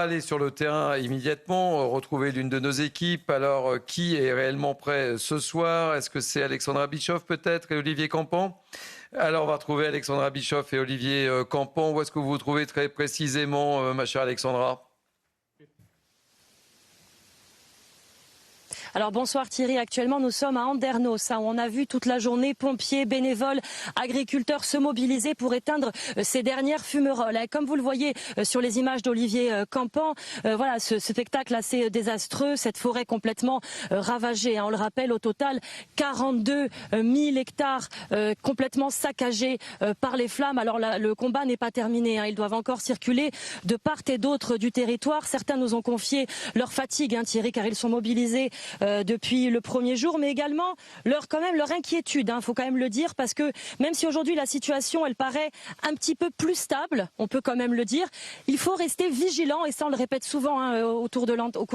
aller sur le terrain immédiatement, retrouver l'une de nos équipes. Alors, qui est réellement prêt ce soir? Est-ce que c'est Alexandra Bischoff peut-être et Olivier Campan? Alors, on va retrouver Alexandra Bischoff et Olivier Campan. Où est-ce que vous vous trouvez très précisément, ma chère Alexandra? Alors bonsoir Thierry, actuellement nous sommes à Andernos, où on a vu toute la journée pompiers, bénévoles, agriculteurs se mobiliser pour éteindre ces dernières fumerolles. Et comme vous le voyez sur les images d'Olivier Campan, voilà ce spectacle assez désastreux, cette forêt complètement ravagée. On le rappelle, au total 42 000 hectares complètement saccagés par les flammes. Alors le combat n'est pas terminé, ils doivent encore circuler de part et d'autre du territoire. Certains nous ont confié leur fatigue, Thierry, car ils sont mobilisés depuis le premier jour, mais également leur inquiétude, faut quand même le dire, parce que même si aujourd'hui la situation elle paraît un petit peu plus stable, on peut quand même le dire, il faut rester vigilant, et ça on le répète souvent au cours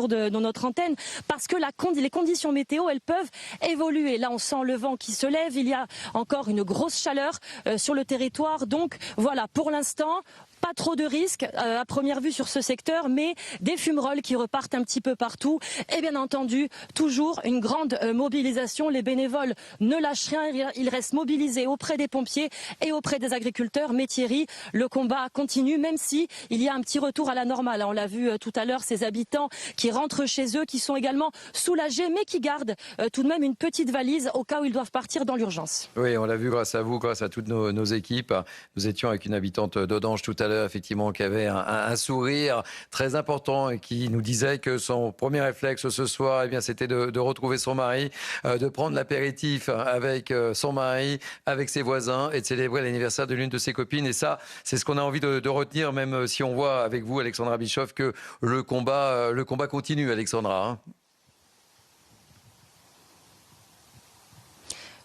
de notre antenne, parce que les conditions météo elles peuvent évoluer. Là on sent le vent qui se lève, il y a encore une grosse chaleur sur le territoire, donc voilà, pour l'instant pas trop de risques à première vue sur ce secteur, mais des fumerolles qui repartent un petit peu partout. Et bien entendu, toujours une grande mobilisation. Les bénévoles ne lâchent rien, ils restent mobilisés auprès des pompiers et auprès des agriculteurs. Mais Thierry, le combat continue, même si il y a un petit retour à la normale. On l'a vu tout à l'heure, ces habitants qui rentrent chez eux, qui sont également soulagés, mais qui gardent tout de même une petite valise au cas où ils doivent partir dans l'urgence. Oui, on l'a vu grâce à vous, grâce à toutes nos équipes. Nous étions avec une habitante d'Audange tout à l'heure, effectivement, qui avait un sourire très important et qui nous disait que son premier réflexe ce soir, c'était de retrouver son mari, de prendre l'apéritif avec son mari, avec ses voisins et de célébrer l'anniversaire de l'une de ses copines. Et ça, c'est ce qu'on a envie de retenir, même si on voit avec vous, Alexandra Bischoff, que le combat continue, Alexandra.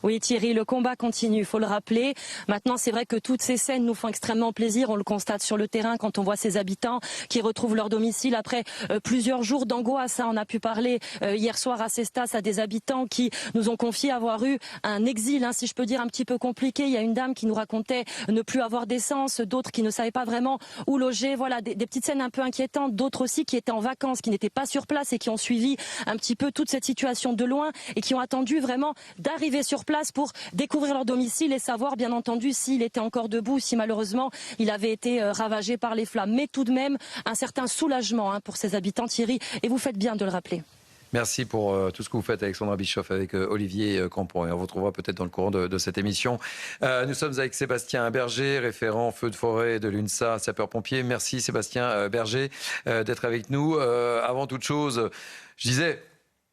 Oui Thierry, le combat continue, il faut le rappeler. Maintenant, c'est vrai que toutes ces scènes nous font extrêmement plaisir. On le constate sur le terrain quand on voit ces habitants qui retrouvent leur domicile après plusieurs jours d'angoisse. On a pu parler hier soir à Cestas à des habitants qui nous ont confié avoir eu un exil, si je peux dire, un petit peu compliqué. Il y a une dame qui nous racontait ne plus avoir d'essence, d'autres qui ne savaient pas vraiment où loger. Voilà, des petites scènes un peu inquiétantes, d'autres aussi qui étaient en vacances, qui n'étaient pas sur place et qui ont suivi un petit peu toute cette situation de loin et qui ont attendu vraiment d'arriver sur place pour découvrir leur domicile et savoir bien entendu s'il était encore debout, si malheureusement il avait été ravagé par les flammes. Mais tout de même un certain soulagement pour ces habitants, Thierry, et vous faites bien de le rappeler. Merci pour tout ce que vous faites, Alexandra Bischoff, avec Olivier Campan. Et on vous retrouvera peut-être dans le courant de cette émission. Nous sommes avec Sébastien Berger, référent feu de forêt de l'UNSA, sapeur-pompier. Merci Sébastien Berger d'être avec nous. Avant toute chose, je disais...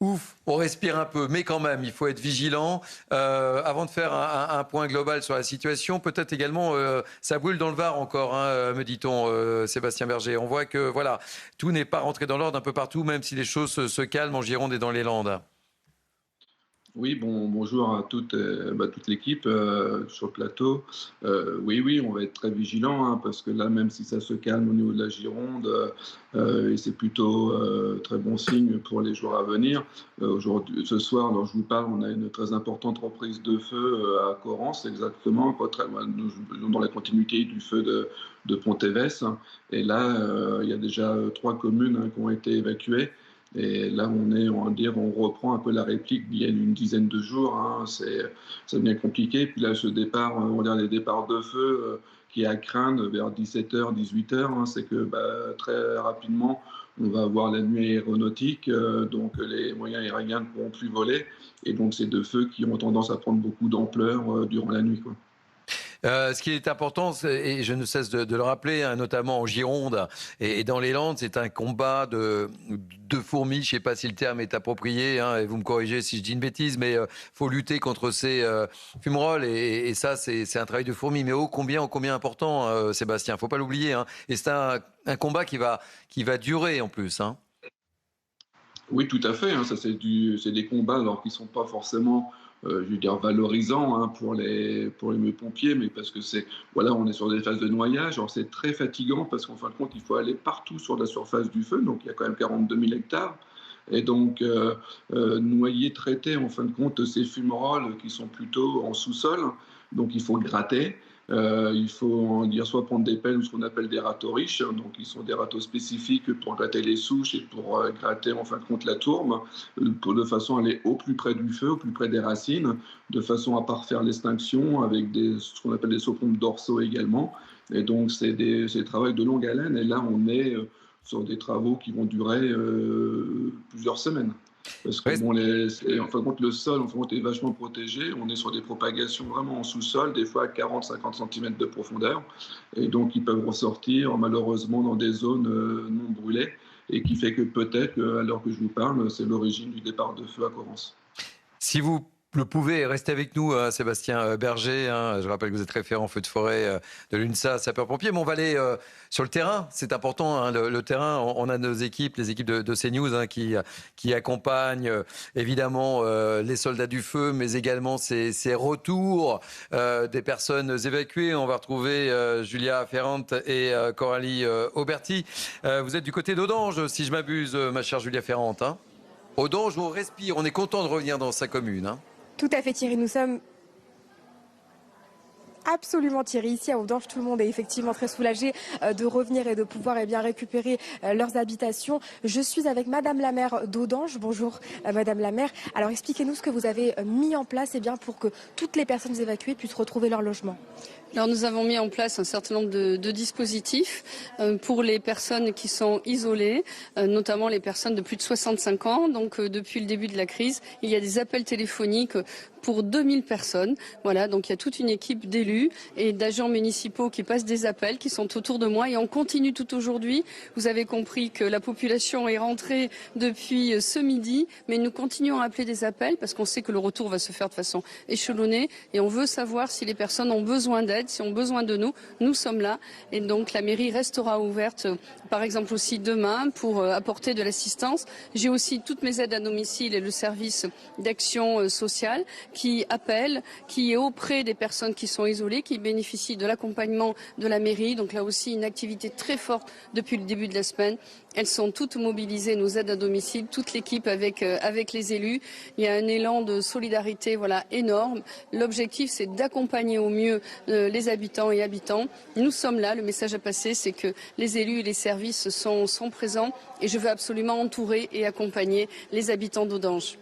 Ouf, on respire un peu, mais quand même, il faut être vigilant. Avant de faire un point global sur la situation, peut-être également, ça brûle dans le Var encore, me dit-on, Sébastien Berger. On voit que voilà, tout n'est pas rentré dans l'ordre un peu partout, même si les choses se calment en Gironde et dans les Landes. Oui, bonjour à toute l'équipe sur le plateau. Oui, on va être très vigilant parce que là, même si ça se calme au niveau de la Gironde, et c'est plutôt très bon signe pour les jours à venir. Aujourd'hui, ce soir, alors je vous parle, on a une très importante reprise de feu à Corrence, exactement, pas très loin, dans la continuité du feu de Pontévès. Et là, il y a déjà 3 communes qui ont été évacuées. Et là, on reprend un peu la réplique d'il y a une dizaine de jours. Ça devient compliqué. Puis là, ce départ, les départs de feu qui est à craindre vers 17h, 18h, c'est que très rapidement, on va avoir la nuit aéronautique, donc les moyens aériens ne pourront plus voler. Et donc, c'est de feux qui ont tendance à prendre beaucoup d'ampleur durant la nuit, quoi. Ce qui est important, et je ne cesse de le rappeler, notamment en Gironde et dans les Landes, c'est un combat de fourmis. Je ne sais pas si le terme est approprié, et vous me corrigez si je dis une bêtise, mais il faut lutter contre ces fumerolles. Et ça, c'est un travail de fourmis. Mais ô combien important, Sébastien, il ne faut pas l'oublier. Et c'est un combat qui va durer en plus. Oui, tout à fait. Ça, c'est des combats alors qui ne sont pas forcément, valorisants pour les pompiers, mais parce que on est sur des phases de noyage. Alors, c'est très fatigant parce qu'en fin de compte, il faut aller partout sur la surface du feu. Donc, il y a quand même 42 000 hectares. Et donc, noyer, traiter, en fin de compte, ces fumerolles qui sont plutôt en sous-sol. Donc, il faut gratter. Il faut dire soit prendre des pelles ou ce qu'on appelle des râteaux riches, donc ils sont des râteaux spécifiques pour gratter les souches et pour gratter en fin de compte la tourbe, de façon à aller au plus près du feu, au plus près des racines, de façon à parfaire l'extinction avec ce qu'on appelle des saupompes dorsaux également. Et donc c'est des travaux de longue haleine et là on est sur des travaux qui vont durer plusieurs semaines. Parce que en fin de compte, le sol est vachement protégé. On est sur des propagations vraiment en sous-sol, des fois à 40-50 cm de profondeur. Et donc, ils peuvent ressortir malheureusement dans des zones non brûlées. Et qui fait que peut-être, à l'heure que je vous parle, c'est l'origine du départ de feu à Corrence. Si vous le pouvez, restez avec nous, Sébastien Berger. Je rappelle que vous êtes référent feu de forêt de l'UNSA, sapeurs-pompiers. Mais on va aller sur le terrain. C'est important, le terrain. On a nos équipes, les équipes de CNews qui accompagnent évidemment les soldats du feu, mais également ces retours des personnes évacuées. On va retrouver Julia Ferrante et Coralie Auberti. Vous êtes du côté d'Audange, si je m'abuse, ma chère Julia Ferrante. Audange, on respire. On est content de revenir dans sa commune. Tout à fait, Thierry. Nous sommes absolument, Thierry. Ici à Audange, tout le monde est effectivement très soulagé de revenir et de pouvoir récupérer leurs habitations. Je suis avec Madame la maire d'Audange. Bonjour Madame la maire. Alors expliquez-nous ce que vous avez mis en place pour que toutes les personnes évacuées puissent retrouver leur logement. Alors nous avons mis en place un certain nombre de dispositifs pour les personnes qui sont isolées, notamment les personnes de plus de 65 ans. Donc depuis le début de la crise, il y a des appels téléphoniques pour 2000 personnes. Voilà, donc il y a toute une équipe d'élus et d'agents municipaux qui passent des appels, qui sont autour de moi et on continue tout aujourd'hui. Vous avez compris que la population est rentrée depuis ce midi, mais nous continuons à appeler des appels parce qu'on sait que le retour va se faire de façon échelonnée et on veut savoir si les personnes ont besoin d'aide, si ont besoin de nous. Nous sommes là et donc la mairie restera ouverte, par exemple aussi demain pour apporter de l'assistance. J'ai aussi toutes mes aides à domicile et le service d'action sociale qui appelle, qui est auprès des personnes qui sont isolées, qui bénéficient de l'accompagnement de la mairie. Donc là aussi, une activité très forte depuis le début de la semaine. Elles sont toutes mobilisées, nos aides à domicile, toute l'équipe avec les élus. Il y a un élan de solidarité énorme. L'objectif, c'est d'accompagner au mieux les habitants et habitantes. Nous sommes là. Le message à passer, c'est que les élus et les services sont présents. Et je veux absolument entourer et accompagner les habitants d'Audange.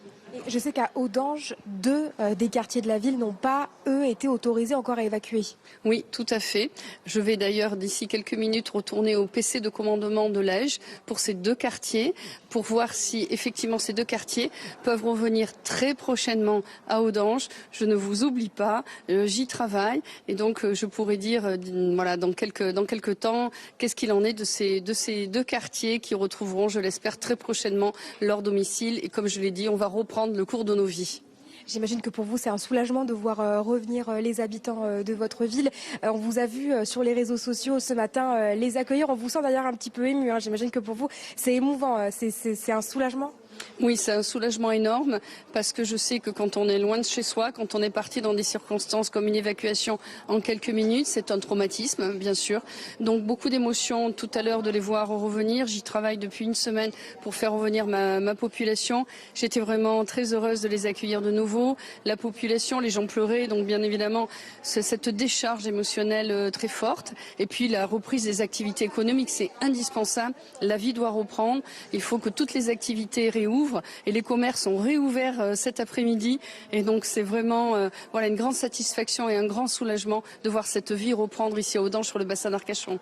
Je sais qu'à Audange, deux des quartiers de la ville n'ont pas, eux, été autorisés encore à évacuer. Oui, tout à fait. Je vais d'ailleurs d'ici quelques minutes retourner au PC de commandement de l'Aige pour ces deux quartiers, pour voir si effectivement ces deux quartiers peuvent revenir très prochainement à Audange. Je ne vous oublie pas, j'y travaille et donc je pourrais dire dans quelques temps qu'est-ce qu'il en est de ces deux quartiers qui retrouveront, je l'espère, très prochainement leur domicile. Et comme je l'ai dit, on va reprendre le cours de nos vies. J'imagine que pour vous, c'est un soulagement de voir revenir les habitants de votre ville. On vous a vu sur les réseaux sociaux ce matin les accueillir. On vous sent d'ailleurs un petit peu ému. J'imagine que pour vous, c'est émouvant. C'est un soulagement ? Oui, c'est un soulagement énorme parce que je sais que quand on est loin de chez soi, quand on est parti dans des circonstances comme une évacuation en quelques minutes, c'est un traumatisme, bien sûr. Donc beaucoup d'émotions tout à l'heure de les voir revenir. J'y travaille depuis une semaine pour faire revenir ma population. J'étais vraiment très heureuse de les accueillir de nouveau. La population, les gens pleuraient, donc bien évidemment, c'est cette décharge émotionnelle très forte. Et puis la reprise des activités économiques, c'est indispensable. La vie doit reprendre. Il faut que toutes les activités réouvrent et les commerces ont réouvert cet après-midi et donc c'est vraiment une grande satisfaction et un grand soulagement de voir cette vie reprendre ici à Audange sur le bassin d'Arcachon.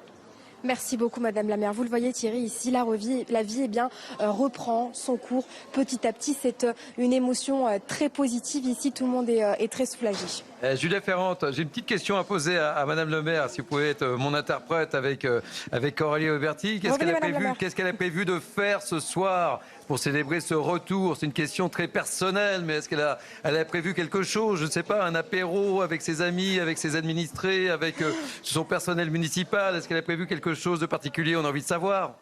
Merci beaucoup Madame la maire. Vous le voyez Thierry, ici la vie reprend son cours petit à petit. C'est une émotion très positive ici, tout le monde est très soulagé. Julia Ferrante, j'ai une petite question à poser à Madame le maire, si vous pouvez être mon interprète avec Coralie Auberti. Qu'est-ce qu'elle a prévu de faire ce soir pour célébrer ce retour? C'est une question très personnelle, mais est-ce qu'elle a prévu quelque chose? Je ne sais pas, un apéro avec ses amis, avec ses administrés, avec son personnel municipal? Est-ce qu'elle a prévu quelque chose de particulier? On a envie de savoir.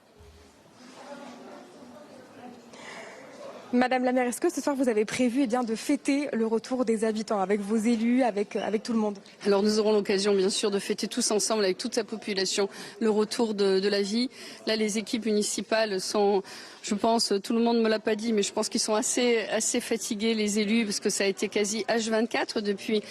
Madame la maire, est-ce que ce soir vous avez prévu de fêter le retour des habitants avec vos élus, avec tout le monde? Alors nous aurons l'occasion bien sûr de fêter tous ensemble avec toute la population le retour de la vie. Là les équipes municipales sont, je pense, tout le monde ne me l'a pas dit, mais je pense qu'ils sont assez fatigués les élus parce que ça a été quasi H24 depuis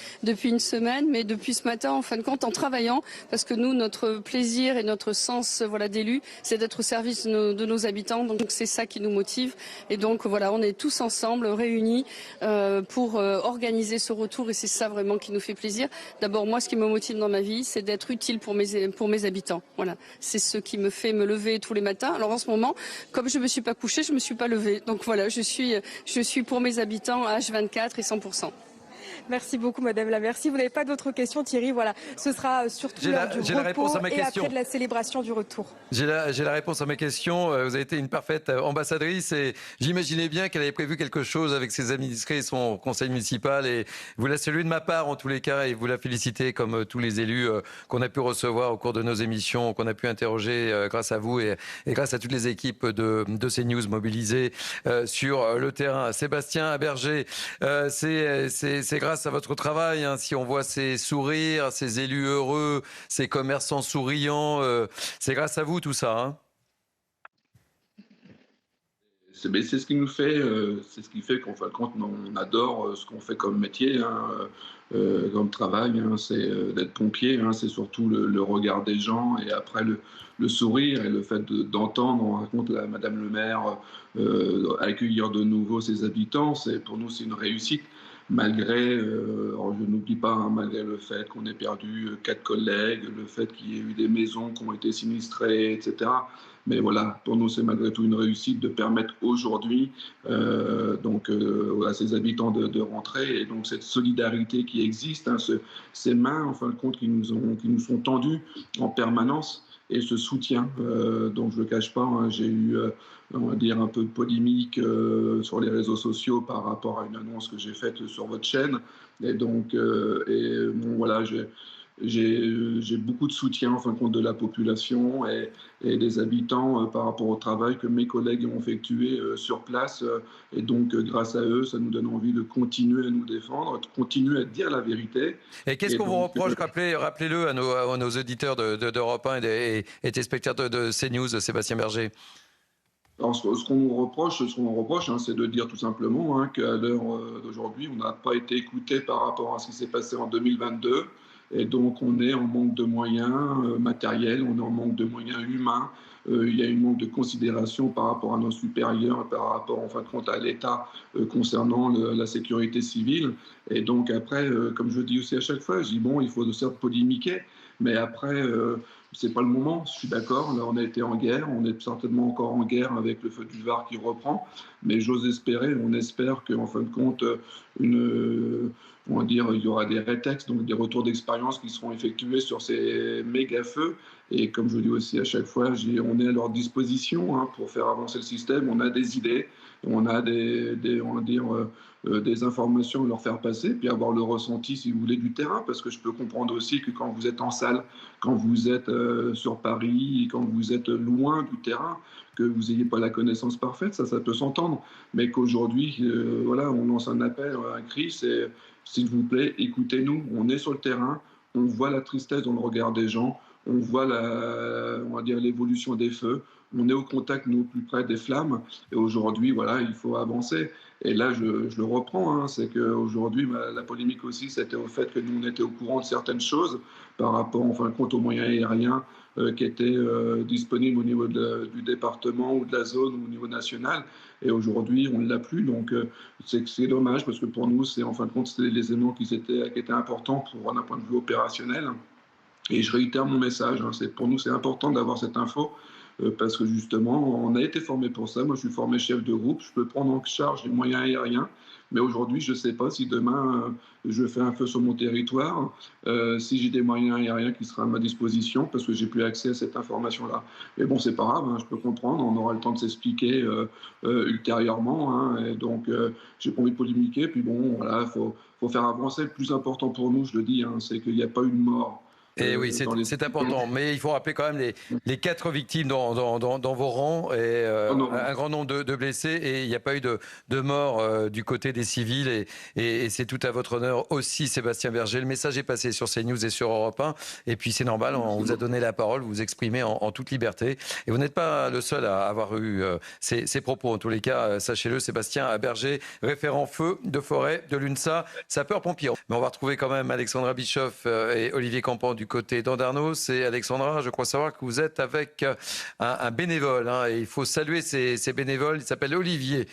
une semaine, mais depuis ce matin en fin de compte en travaillant parce que nous notre plaisir et notre sens d'élu c'est d'être au service de nos habitants, donc c'est ça qui nous motive et donc voilà on est tous ensemble réunis pour organiser ce retour et c'est ça vraiment qui nous fait plaisir. D'abord moi ce qui me motive dans ma vie c'est d'être utile pour mes habitants. Voilà, c'est ce qui me fait me lever tous les matins. Alors en ce moment comme je me suis pas couchée, je me suis pas levée. Donc voilà, je suis pour mes habitants à H24 et 100%. Merci beaucoup, Madame la maire. Si vous n'avez pas d'autres questions, Thierry, voilà, ce sera surtout l'heure du la réponse repos à ma et question. après de la célébration du retour. J'ai la réponse à mes questions. Vous avez été une parfaite ambassadrice et j'imaginais bien qu'elle avait prévu quelque chose avec ses administrés et son conseil municipal. Et vous la saluez de ma part en tous les cas et vous la félicitez comme tous les élus qu'on a pu recevoir au cours de nos émissions, qu'on a pu interroger grâce à vous et grâce à toutes les équipes de CNews mobilisées sur le terrain. Sébastien Berger, c'est grâce à votre travail, hein, si on voit ces sourires, ces élus heureux, ces commerçants souriants, c'est grâce à vous tout ça. Hein. C'est ce qui nous fait, c'est ce qui fait qu'en fin de compte, on adore ce qu'on fait comme métier, hein, comme travail. Hein, c'est d'être pompier, hein, c'est surtout le regard des gens et après le sourire et le fait d'entendre, on raconte à Madame le maire, accueillir de nouveau ses habitants, pour nous c'est une réussite. Malgré, alors je n'oublie pas, hein, malgré le fait qu'on ait perdu 4 collègues, le fait qu'il y ait eu des maisons qui ont été sinistrées, etc. Mais voilà, pour nous, c'est malgré tout une réussite de permettre aujourd'hui à ces habitants de rentrer. Et donc cette solidarité qui existe, hein, ces mains, en fin de compte, qui nous sont tendues en permanence et ce soutien. Donc je ne le cache pas, hein, j'ai eu, on va dire, un peu de polémique sur les réseaux sociaux par rapport à une annonce que j'ai faite sur votre chaîne. Et donc, voilà, j'ai beaucoup de soutien en fin de compte de la population et des habitants par rapport au travail que mes collègues ont effectué sur place. Et donc, grâce à eux, ça nous donne envie de continuer à nous défendre, de continuer à dire la vérité. Et qu'est-ce qu'on vous reproche? Rappelez-le à nos auditeurs d'Europe 1 et téléspectateurs de CNews, Sébastien Berger. Alors, ce qu'on nous reproche, hein, c'est de dire tout simplement hein, qu'à l'heure d'aujourd'hui, on n'a pas été écouté par rapport à ce qui s'est passé en 2022. Et donc, on est en manque de moyens matériels, on est en manque de moyens humains. Il y a un manque de considération par rapport à nos supérieurs, par rapport, en fin de compte, à l'État concernant la sécurité civile. Et donc, après, comme je dis aussi à chaque fois, je dis, bon, il faut certes polémiquer, mais après, c'est pas le moment, je suis d'accord. Là, on a été en guerre, on est certainement encore en guerre avec le feu du Var qui reprend, mais j'ose espérer, on espère qu'en fin de compte, on va dire, il y aura des rétextes, donc des retours d'expérience qui seront effectués sur ces méga feux. Et comme je dis aussi à chaque fois, on est à leur disposition hein, pour faire avancer le système. On a des idées, on a on va dire, des informations à leur faire passer, puis avoir le ressenti, si vous voulez, du terrain, parce que je peux comprendre aussi que quand vous êtes en salle, quand vous êtes sur Paris, quand vous êtes loin du terrain, que vous n'ayez pas la connaissance parfaite, ça peut s'entendre, mais qu'aujourd'hui, voilà, on lance un appel, un cri, c'est s'il vous plaît, écoutez-nous, on est sur le terrain, on voit la tristesse dans le regard des gens, on voit on va dire l'évolution des feux, on est au contact, nous, plus près des flammes, et aujourd'hui, voilà, il faut avancer. Et là, je le reprends, hein, c'est qu'aujourd'hui, la polémique aussi, c'était au fait que nous, on était au courant de certaines choses par rapport, en fin de compte, aux moyens aériens qui étaient disponibles au niveau du département ou de la zone ou au niveau national. Et aujourd'hui, on ne l'a plus. Donc, c'est dommage parce que pour nous, en fin de compte, c'était les éléments qui étaient importants d'un point de vue opérationnel. Et je réitère mon message. Hein, pour nous, c'est important d'avoir cette info parce que justement, on a été formé pour ça. Moi, je suis formé chef de groupe. Je peux prendre en charge les moyens aériens. Mais aujourd'hui, je ne sais pas si demain, je fais un feu sur mon territoire, si j'ai des moyens aériens qui seront à ma disposition, parce que j'ai plus accès à cette information-là. Mais bon, c'est pas grave, hein, je peux comprendre, on aura le temps de s'expliquer ultérieurement. Hein, et donc, j'ai pas envie de polémiquer. Puis bon, voilà, faut faire avancer. Le plus important pour nous, je le dis, hein, c'est qu'il n'y a pas eu de mort. Et oui, c'est important. Mais il faut rappeler quand même les 4 victimes dans vos rangs et un grand nombre de blessés. Et il n'y a pas eu de mort du côté des civils. Et c'est tout à votre honneur aussi, Sébastien Berger. Le message est passé sur CNews et sur Europe 1. Et puis c'est normal, on vous a donné la parole, vous vous exprimez en toute liberté. Et vous n'êtes pas le seul à avoir eu ces propos. En tous les cas, sachez-le, Sébastien Berger, référent feu de forêt de l'UNSA, sapeur-pompier. Mais on va retrouver quand même Alexandra Bischoff et Olivier Campan du côté d'Andernos. Et Alexandra, je crois savoir que vous êtes avec un bénévole. Et il faut saluer ces bénévoles. Il s'appelle Olivier.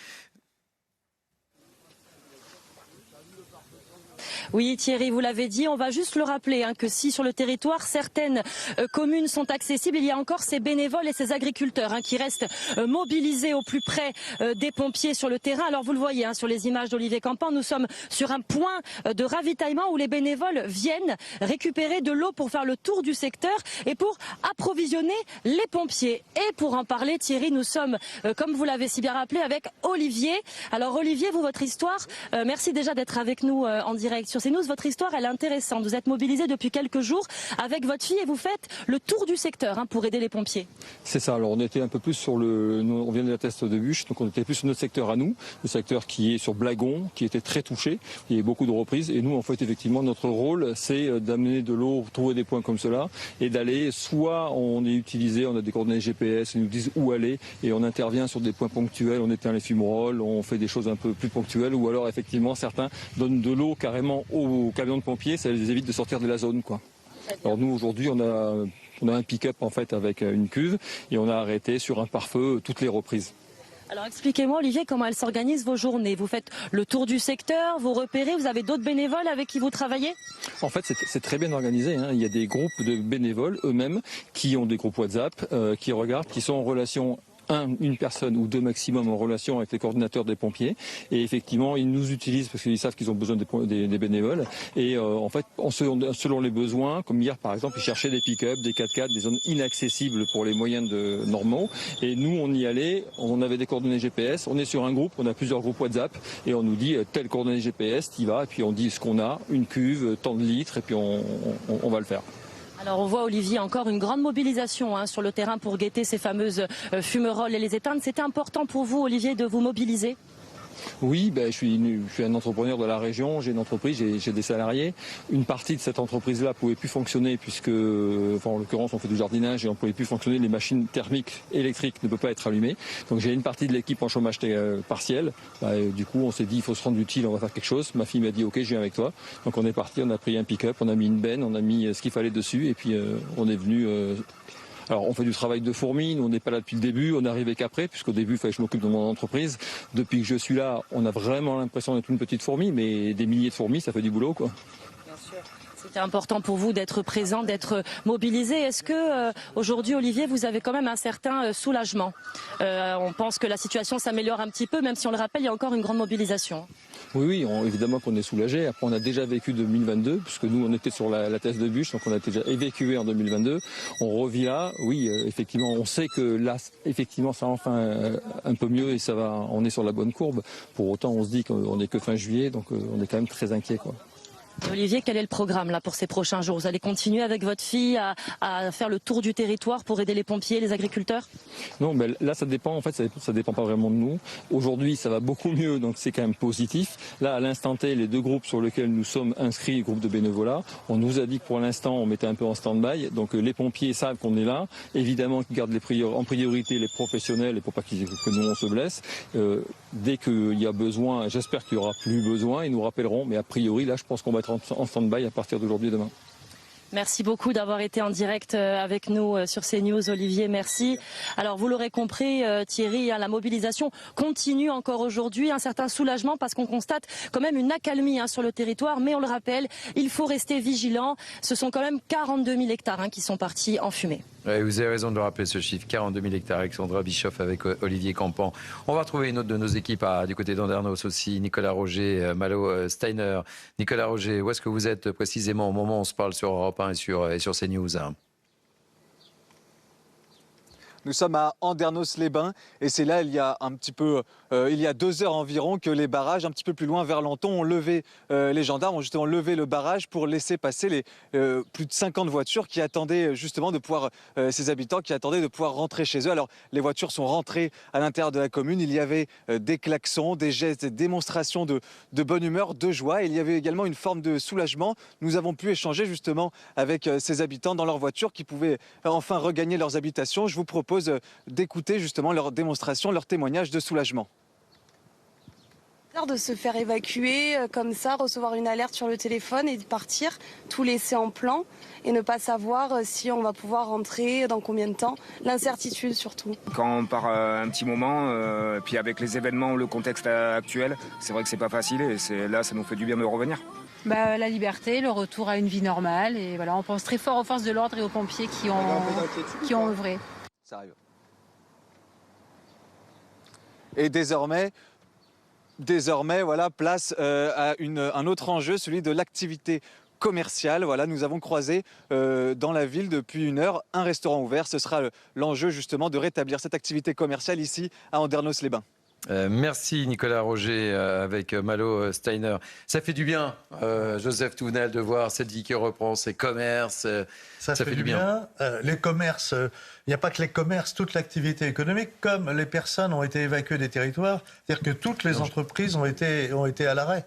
Oui, Thierry, vous l'avez dit, on va juste le rappeler que si sur le territoire certaines communes sont accessibles, il y a encore ces bénévoles et ces agriculteurs qui restent mobilisés au plus près des pompiers sur le terrain. Alors vous le voyez sur les images d'Olivier Campan, nous sommes sur un point de ravitaillement où les bénévoles viennent récupérer de l'eau pour faire le tour du secteur et pour approvisionner les pompiers. Et pour en parler, Thierry, nous sommes, comme vous l'avez si bien rappelé, avec Olivier. Alors Olivier, vous, votre histoire, merci déjà d'être avec nous en direct sur CNews. Votre histoire, elle est intéressante. Vous êtes mobilisé depuis quelques jours avec votre fille et vous faites le tour du secteur pour aider les pompiers. C'est ça. Alors on était un peu plus sur on vient de la teste de bûche, donc on était plus sur notre secteur à nous, le secteur qui est sur Blagon, qui était très touché. Il y a beaucoup de reprises et nous, en fait, effectivement, notre rôle, c'est d'amener de l'eau, trouver des points comme cela et d'aller. Soit on est utilisé, on a des coordonnées GPS, ils nous disent où aller et on intervient sur des points ponctuels. On éteint les fumerolles, on fait des choses un peu plus ponctuelles ou alors effectivement certains donnent de l'eau carrément aux camions de pompiers, ça les évite de sortir de la zone, quoi. Alors nous aujourd'hui on a un pick-up en fait avec une cuve et on a arrêté sur un pare-feu toutes les reprises. Alors expliquez-moi Olivier comment elles s'organisent vos journées. Vous faites le tour du secteur, vous repérez, vous avez d'autres bénévoles avec qui vous travaillez? En fait c'est très bien organisé. Il y a des groupes de bénévoles eux-mêmes qui ont des groupes WhatsApp, qui regardent, qui sont en relation une personne ou deux maximum en relation avec les coordinateurs des pompiers et effectivement ils nous utilisent parce qu'ils savent qu'ils ont besoin des bénévoles et en fait selon les besoins, comme hier par exemple ils cherchaient des pick-up, des 4x4, des zones inaccessibles pour les moyens normaux et nous on y allait, on avait des coordonnées GPS, on est sur un groupe, on a plusieurs groupes WhatsApp et on nous dit telle coordonnée GPS, t'y vas et puis on dit ce qu'on a, une cuve, tant de litres et puis on va le faire. Alors on voit Olivier encore une grande mobilisation sur le terrain pour guetter ces fameuses fumerolles et les éteindre. C'était important pour vous Olivier de vous mobiliser? Oui, je suis un entrepreneur de la région, j'ai une entreprise, j'ai des salariés. Une partie de cette entreprise-là pouvait plus fonctionner puisque, en l'occurrence, on fait du jardinage et on pouvait plus fonctionner. Les machines thermiques électriques ne peuvent pas être allumées. Donc j'ai une partie de l'équipe en chômage partiel. Du coup, on s'est dit il faut se rendre utile, on va faire quelque chose. Ma fille m'a dit ok, je viens avec toi. Donc on est parti, on a pris un pick-up, on a mis une benne, on a mis ce qu'il fallait dessus et puis on est venu. Alors on fait du travail de fourmi, nous on n'est pas là depuis le début, on est arrivé qu'après, puisqu'au début il fallait que je m'occupe de mon entreprise. Depuis que je suis là, on a vraiment l'impression d'être une petite fourmi, mais des milliers de fourmis, ça fait du boulot, quoi. Bien sûr. C'était important pour vous d'être présent, d'être mobilisé. Est-ce que aujourd'hui, Olivier, vous avez quand même un certain soulagement? On pense que la situation s'améliore un petit peu, même si on le rappelle, il y a encore une grande mobilisation. Oui, évidemment qu'on est soulagé. Après, on a déjà vécu 2022, puisque nous, on était sur la thèse de bûche, donc on a déjà évacué en 2022. On revit là, oui, effectivement, on sait que là, effectivement, ça va enfin un peu mieux et ça va, on est sur la bonne courbe. Pour autant, on se dit qu'on n'est que fin juillet, donc on est quand même très inquiet, quoi. Olivier, quel est le programme là pour ces prochains jours? Vous allez continuer avec votre fille à faire le tour du territoire pour aider les pompiers, les agriculteurs? Non, mais là ça dépend, en fait ça dépend pas vraiment de nous. Aujourd'hui ça va beaucoup mieux, donc c'est quand même positif. Là à l'instant T, les deux groupes sur lesquels nous sommes inscrits, groupe de bénévolat, on nous a dit que pour l'instant on mettait un peu en stand-by, donc les pompiers savent qu'on est là, évidemment qu'ils gardent en priorité les professionnels et pour pas que nous on se blesse. Dès qu'il y a besoin, j'espère qu'il y aura plus besoin, ils nous rappelleront, mais a priori là je pense qu'on va être en stand-by à partir d'aujourd'hui et demain. Merci beaucoup d'avoir été en direct avec nous sur CNews, Olivier, merci. Alors vous l'aurez compris Thierry, la mobilisation continue encore aujourd'hui, un certain soulagement parce qu'on constate quand même une accalmie sur le territoire, mais on le rappelle, il faut rester vigilant. Ce sont quand même 42 000 hectares qui sont partis en fumée. Ouais, vous avez raison de rappeler ce chiffre, 42 000 hectares. Alexandra Bischoff avec Olivier Campan. On va retrouver une autre de nos équipes du côté d'Andernos aussi, Nicolas Roger, Malo Steiner. Nicolas Roger, où est-ce que vous êtes précisément au moment où on se parle sur Europe 1 et sur CNews? Nous sommes à Andernos-les-Bains et c'est là, il y a 2 heures environ, que les barrages, un petit peu plus loin vers Lenton, ont levé, les gendarmes ont justement levé le barrage pour laisser passer les plus de 50 voitures qui attendaient justement de pouvoir, ces habitants qui attendaient de pouvoir rentrer chez eux. Alors les voitures sont rentrées à l'intérieur de la commune, il y avait des klaxons, des gestes, des démonstrations de bonne humeur, de joie. Et il y avait également une forme de soulagement. Nous avons pu échanger justement avec ces habitants dans leur voiture qui pouvaient enfin regagner leurs habitations. Je vous propose d'écouter justement leur démonstration, leur témoignage de soulagement. De se faire évacuer comme ça, recevoir une alerte sur le téléphone et de partir, tout laisser en plan et ne pas savoir si on va pouvoir rentrer, dans combien de temps, l'incertitude surtout. Quand on part un petit moment, puis avec les événements, le contexte actuel, c'est vrai que c'est pas facile et là ça nous fait du bien de revenir. La liberté, le retour à une vie normale et voilà, on pense très fort aux forces de l'ordre et aux pompiers qui ont œuvré. Ça arrive. Et désormais, voilà, place à un autre enjeu, celui de l'activité commerciale. Voilà, nous avons croisé dans la ville depuis 1 heure un restaurant ouvert. Ce sera l'enjeu justement de rétablir cette activité commerciale ici à Andernos-les-Bains. Merci Nicolas Roger avec Malo Steiner. Ça fait du bien, Joseph Tounel, de voir cette vie qui reprend, ses commerces. Ça fait du bien. Les commerces, il n'y a pas que les commerces, toute l'activité économique, comme les personnes ont été évacuées des territoires, c'est-à-dire que toutes les entreprises ont été à l'arrêt.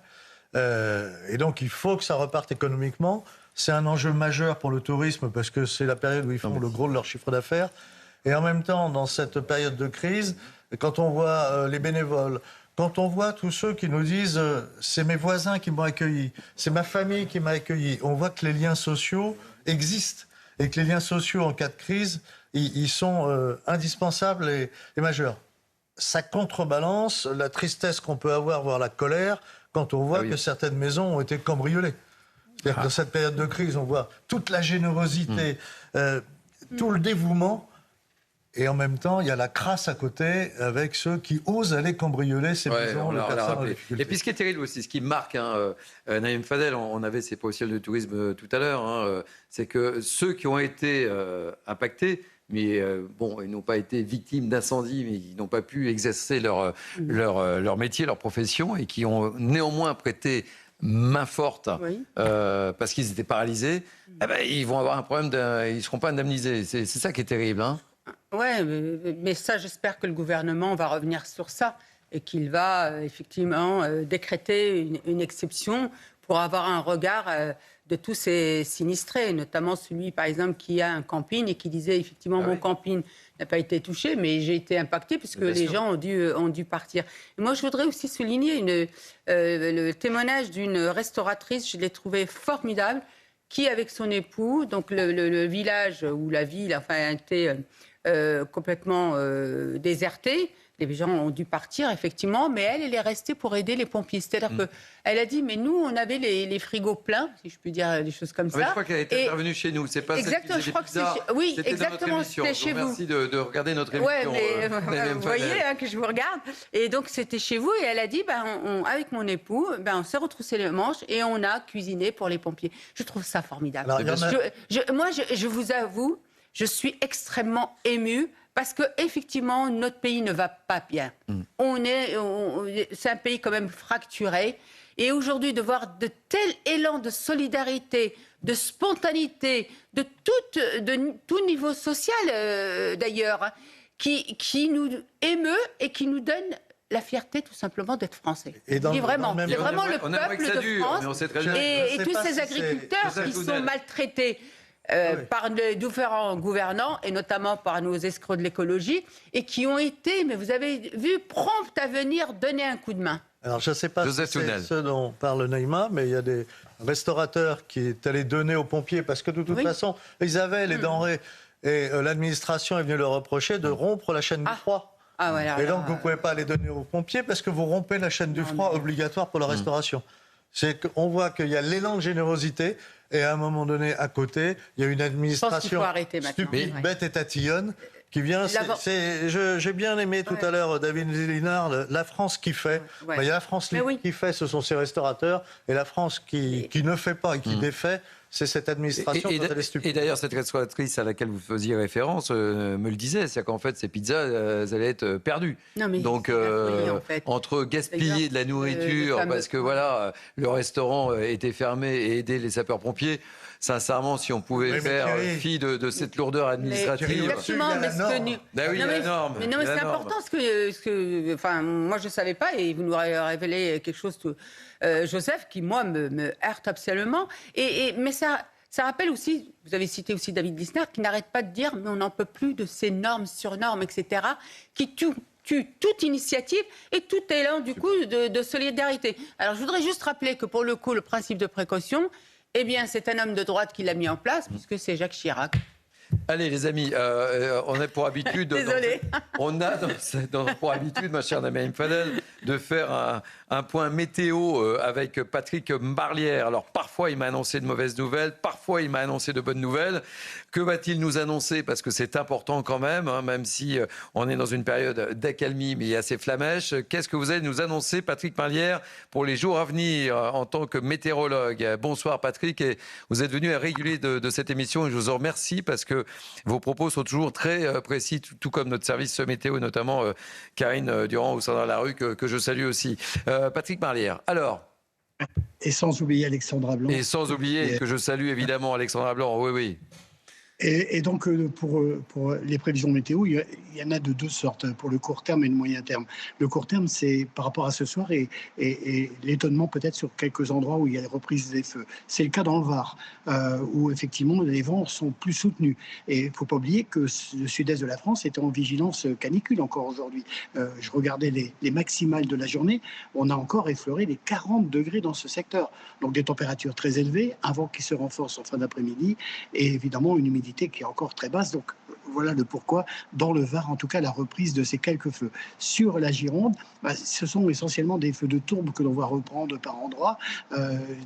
Et donc il faut que ça reparte économiquement. C'est un enjeu majeur pour le tourisme parce que c'est la période où ils font le gros de leur chiffre d'affaires. Et en même temps, dans cette période de crise, quand on voit les bénévoles, quand on voit tous ceux qui nous disent c'est mes voisins qui m'ont accueilli, c'est ma famille qui m'a accueilli, on voit que les liens sociaux existent et que les liens sociaux en cas de crise, ils sont indispensables et majeurs. Ça contrebalance la tristesse qu'on peut avoir, voire la colère, quand on voit que certaines maisons ont été cambriolées. C'est-à-dire que dans cette période de crise, on voit toute la générosité, tout le dévouement. Et en même temps, il y a la crasse à côté avec ceux qui osent aller cambrioler ces maisons. Et puis ce qui est terrible aussi, ce qui marque, Naïm Fadel, on avait ces professionnels de tourisme tout à l'heure, c'est que ceux qui ont été impactés, mais ils n'ont pas été victimes d'incendie, mais ils n'ont pas pu exercer leur métier, leur profession, et qui ont néanmoins prêté main forte parce qu'ils étaient paralysés, ils vont avoir un problème, ils ne seront pas indemnisés. C'est ça qui est terrible. Oui, mais ça, j'espère que le gouvernement va revenir sur ça et qu'il va effectivement décréter une exception pour avoir un regard de tous ces sinistrés, notamment celui, par exemple, qui a un camping et qui disait effectivement mon camping n'a pas été touché, mais j'ai été impacté puisque les gens ont dû partir. Et moi, je voudrais aussi souligner le témoignage d'une restauratrice, je l'ai trouvé formidable, qui, avec son époux, donc le village ou la ville, a été complètement désertée. Les gens ont dû partir, effectivement, mais elle est restée pour aider les pompiers. C'est-à-dire qu'elle a dit, mais nous, on avait les frigos pleins, si je puis dire des choses comme ça. Je crois qu'elle était intervenue chez nous. C'est pas exactement, je crois que oui, exactement, c'était chez vous. Merci de regarder notre émission. Vous voyez que je vous regarde. Et donc, c'était chez vous. Et elle a dit, avec mon époux, on s'est retroussé les manches et on a cuisiné pour les pompiers. Je trouve ça formidable. Alors, moi, je vous avoue, je suis extrêmement émue. Parce qu'effectivement, notre pays ne va pas bien. C'est un pays quand même fracturé. Et aujourd'hui, de voir de tels élans de solidarité, de spontanéité, de tout niveau social d'ailleurs, qui nous émeut et qui nous donne la fierté tout simplement d'être français. C'est vraiment le peuple de France et tous ces agriculteurs qui sont maltraités. Par les différents gouvernants et notamment par nos escrocs de l'écologie et qui ont été, mais vous avez vu, promptes à venir donner un coup de main. Alors je ne sais pas si c'est ce dont parle Naïma, mais il y a des restaurateurs qui est allé donner aux pompiers parce que de toute façon, ils avaient les denrées et l'administration est venue leur reprocher de rompre la chaîne du froid. Et donc vous ne pouvez pas les donner aux pompiers parce que vous rompez la chaîne du froid obligatoire pour la restauration. C'est qu'on voit qu'il y a l'élan de générosité. Et à un moment donné, à côté, il y a une administration stupide, bête et tatillonne qui vient. J'ai bien aimé tout à l'heure David Linard, la France qui fait. Il y a la France qui fait, ce sont ses restaurateurs. Et la France qui ne fait pas et qui défait, c'est cette administration quand elle est stupide. Et d'ailleurs, cette restauratrice à laquelle vous faisiez référence me le disait, c'est qu'en fait, ces pizzas, elles allaient être perdues. Non, mais donc, en fait. entre gaspiller de la nourriture, parce que voilà, le restaurant était fermé et aider les sapeurs-pompiers, sincèrement, si on pouvait faire fi de cette lourdeur administrative. Exactement, mais la norme. Mais non, mais c'est important enfin, moi je ne savais pas et vous nous avez révélé quelque chose, Joseph, qui moi me heurte absolument. Mais ça rappelle aussi, vous avez cité aussi David Lisnard, qui n'arrête pas de dire, mais on n'en peut plus de ces normes sur normes, etc., qui tue toute initiative et tout élan du coup de solidarité. Alors je voudrais juste rappeler que pour le coup, le principe de précaution, eh bien, c'est un homme de droite qui l'a mis en place, puisque c'est Jacques Chirac. Allez, les amis, on a pour habitude... Désolée. On a pour habitude, ma chère Naïma Fadel, de faire un point météo avec Patrick Marlière. Alors, parfois, il m'a annoncé de mauvaises nouvelles, parfois, il m'a annoncé de bonnes nouvelles. Que va-t-il nous annoncer? Parce que c'est important quand même, hein, même si on est dans une période d'accalmie, mais assez flamèche. Qu'est-ce que vous allez nous annoncer, Patrick Marlière, pour les jours à venir en tant que météorologue? Bonsoir, Patrick. Et vous êtes venu à réguler de cette émission et je vous en remercie parce que vos propos sont toujours très précis, tout comme notre service météo, notamment Karine Durand au Sandra Larue, que je salue aussi. Patrick Marlière, alors... Et sans oublier Alexandra Blanc. Et sans oublier que je salue évidemment Alexandra Blanc, oui. Et donc, pour les prévisions météo, il y en a de deux sortes, pour le court terme et le moyen terme. Le court terme, c'est par rapport à ce soir et l'étonnement peut-être sur quelques endroits où il y a des reprises des feux. C'est le cas dans le Var, où effectivement les vents sont plus soutenus. Et il ne faut pas oublier que le sud-est de la France est en vigilance canicule encore aujourd'hui. Je regardais les maximales de la journée, on a encore effleuré les 40 degrés dans ce secteur. Donc des températures très élevées, un vent qui se renforce en fin d'après-midi et évidemment une humidité qui est encore très basse. Donc voilà le pourquoi, dans le Var, en tout cas, la reprise de ces quelques feux. Sur la Gironde, ce sont essentiellement des feux de tourbe que l'on va reprendre par endroits,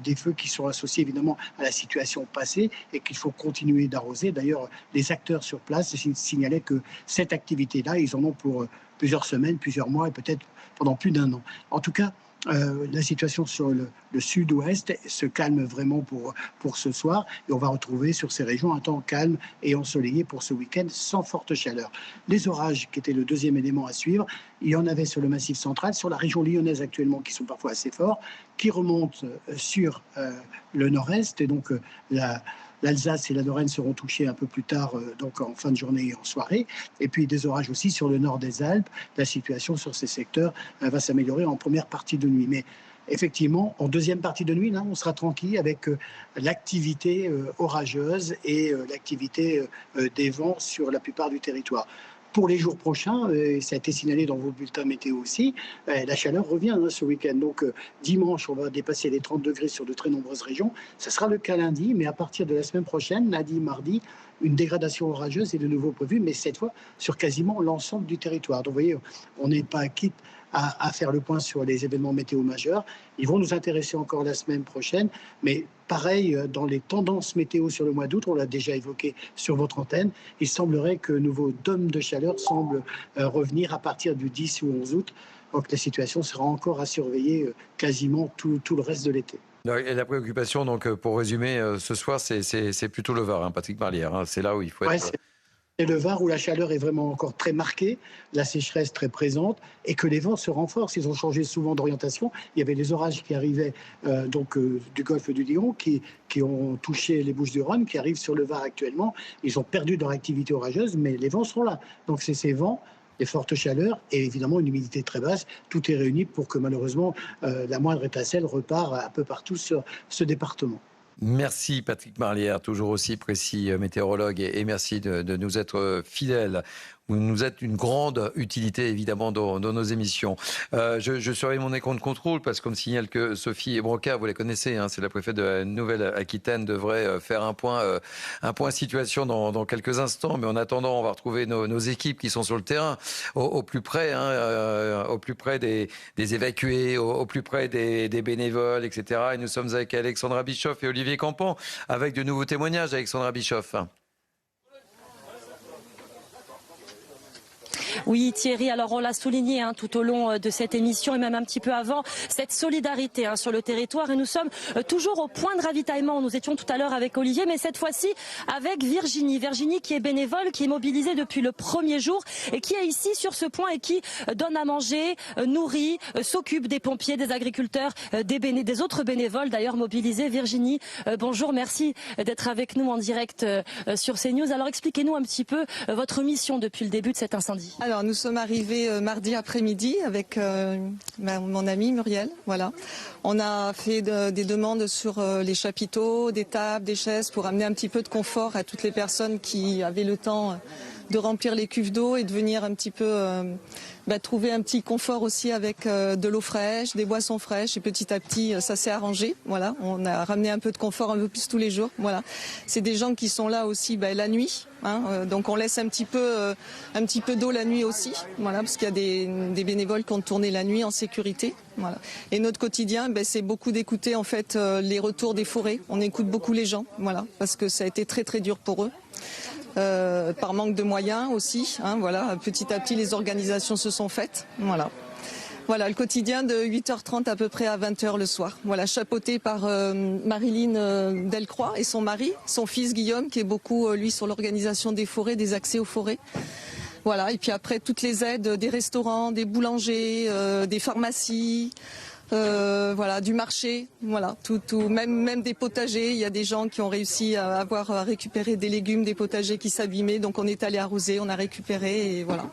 des feux qui sont associés évidemment à la situation passée et qu'il faut continuer d'arroser. D'ailleurs, les acteurs sur place signalaient que cette activité-là, ils en ont pour plusieurs semaines, plusieurs mois et peut-être pendant plus d'un an. En tout cas, la situation sur le sud-ouest se calme vraiment pour ce soir et on va retrouver sur ces régions un temps calme et ensoleillé pour ce week-end sans forte chaleur. Les orages qui étaient le deuxième élément à suivre, il y en avait sur le Massif central, sur la région lyonnaise actuellement qui sont parfois assez forts, qui remontent sur le nord-est et donc l'Alsace et la Lorraine seront touchés un peu plus tard, donc en fin de journée et en soirée. Et puis des orages aussi sur le nord des Alpes. La situation sur ces secteurs va s'améliorer en première partie de nuit. Mais effectivement, en deuxième partie de nuit, là, on sera tranquille avec l'activité orageuse et l'activité des vents sur la plupart du territoire. Pour les jours prochains, ça a été signalé dans vos bulletins météo aussi, la chaleur revient ce week-end. Donc dimanche, on va dépasser les 30 degrés sur de très nombreuses régions. Ça sera le cas lundi, mais à partir de la semaine prochaine, lundi, mardi, une dégradation orageuse est de nouveau prévue, mais cette fois sur quasiment l'ensemble du territoire. Donc vous voyez, on n'est pas quitte à faire le point sur les événements météo majeurs. Ils vont nous intéresser encore la semaine prochaine, mais pareil, dans les tendances météo sur le mois d'août, on l'a déjà évoqué sur votre antenne, il semblerait que nouveau dôme de chaleur semble revenir à partir du 10 ou 11 août. Donc la situation sera encore à surveiller quasiment tout le reste de l'été. Et la préoccupation, donc, pour résumer, ce soir, c'est plutôt le Var, hein, Patrick Marlière. Hein, c'est là où il faut être... C'est le Var où la chaleur est vraiment encore très marquée, la sécheresse très présente et que les vents se renforcent. Ils ont changé souvent d'orientation. Il y avait les orages qui arrivaient du golfe du Lion qui ont touché les Bouches-du-Rhône, qui arrivent sur le Var actuellement. Ils ont perdu leur activité orageuse, mais les vents sont là. Donc c'est ces vents, les fortes chaleurs et évidemment une humidité très basse. Tout est réuni pour que malheureusement la moindre étincelle repart un peu partout sur ce département. Merci Patrick Marlière, toujours aussi précis météorologue et merci de nous être fidèles. Vous nous êtes une grande utilité évidemment dans nos émissions. Je surveille mon écran de contrôle parce qu'on me signale que Sophie Broca, vous la connaissez, hein, c'est la préfète de la Nouvelle-Aquitaine, devrait faire un point situation dans quelques instants. Mais en attendant, on va retrouver nos équipes qui sont sur le terrain, au plus près, au plus près des évacués, au plus près des bénévoles, etc. Et nous sommes avec Alexandra Bischoff et Olivier Campan avec de nouveaux témoignages. Alexandra Bischoff. Oui, Thierry, alors on l'a souligné tout au long de cette émission et même un petit peu avant, cette solidarité sur le territoire. Et nous sommes toujours au point de ravitaillement. Nous étions tout à l'heure avec Olivier, mais cette fois-ci avec Virginie. Virginie qui est bénévole, qui est mobilisée depuis le premier jour et qui est ici sur ce point et qui donne à manger, nourrit, s'occupe des pompiers, des agriculteurs, des autres bénévoles d'ailleurs mobilisés. Virginie, bonjour, merci d'être avec nous en direct sur CNews. Alors expliquez-nous un petit peu votre mission depuis le début de cet incendie. Alors nous sommes arrivés mardi après-midi avec mon amie Muriel. Voilà. On a fait des demandes sur les chapiteaux, des tables, des chaises pour amener un petit peu de confort à toutes les personnes qui avaient le temps de remplir les cuves d'eau et de venir un petit peu trouver un petit confort aussi avec de l'eau fraîche, des boissons fraîches. Et petit à petit, ça s'est arrangé. Voilà, on a ramené un peu de confort un peu plus tous les jours. Voilà, c'est des gens qui sont là aussi la nuit. Donc on laisse un petit peu d'eau la nuit aussi. Voilà, parce qu'il y a des bénévoles qui ont tourné la nuit en sécurité. Voilà. Et notre quotidien, c'est beaucoup d'écouter en fait les retours des forêts. On écoute beaucoup les gens. Voilà, parce que ça a été très très dur pour eux. Par manque de moyens aussi. Voilà, petit à petit, les organisations se sont faites. Voilà. Voilà, le quotidien de 8h30 à peu près à 20h le soir. Voilà, chapeauté par Marilyn Delcroix et son mari, son fils Guillaume, qui est beaucoup, lui, sur l'organisation des forêts, des accès aux forêts. Voilà, et puis après, toutes les aides des restaurants, des boulangers, des pharmacies. Voilà, du marché, voilà, même des potagers. Il y a des gens qui ont réussi à récupérer des légumes, des potagers qui s'abîmaient. Donc on est allé arroser, on a récupéré et voilà.